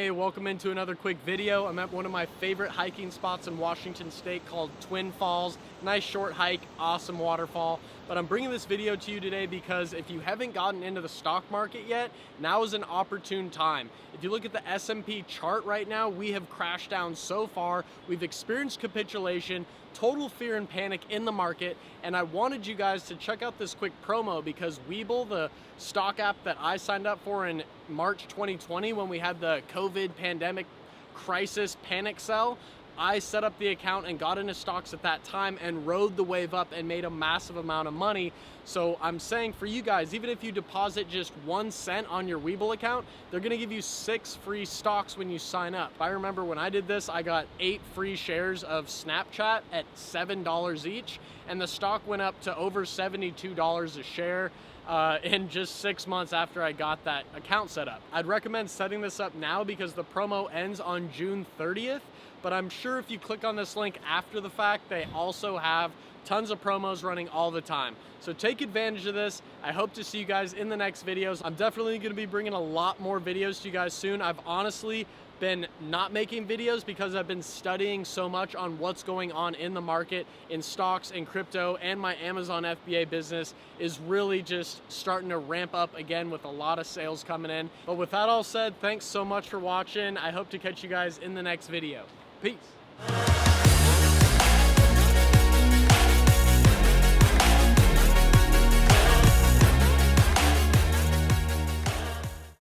Hey, welcome into another quick video. I'm at one of my favorite hiking spots in Washington State called Twin Falls. Nice short hike, awesome waterfall. But I'm bringing this video to you today because if you haven't gotten into the stock market yet, now is an opportune time. If you look at the S&P chart right now, we have crashed down so far. We've experienced capitulation, total fear and panic in the market, and I wanted you guys to check out this quick promo because Webull, the stock app that I signed up for in March 2020 when we had the COVID pandemic crisis panic sell, I set up the account and got into stocks at that time and rode the wave up and made a massive amount of money. So I'm saying for you guys, even if you deposit just 1 cent on your Webull account, they're gonna give you 6 free stocks when you sign up. I remember when I did this, I got 8 free shares of Snapchat at $7 each, and the stock went up to over $72 a share in just 6 months after I got that account set up. I'd recommend setting this up now because the promo ends on June 30th, but I'm sure if you click on this link after the fact, they also have tons of promos running all the time. So take advantage of this. I hope to see you guys in the next videos. I'm definitely gonna be bringing a lot more videos to you guys soon. I've honestly been not making videos because I've been studying so much on what's going on in the market, in stocks and crypto, and my Amazon FBA business is really just starting to ramp up again with a lot of sales coming in. But with that all said, thanks so much for watching. I hope to catch you guys in the next video. Peace.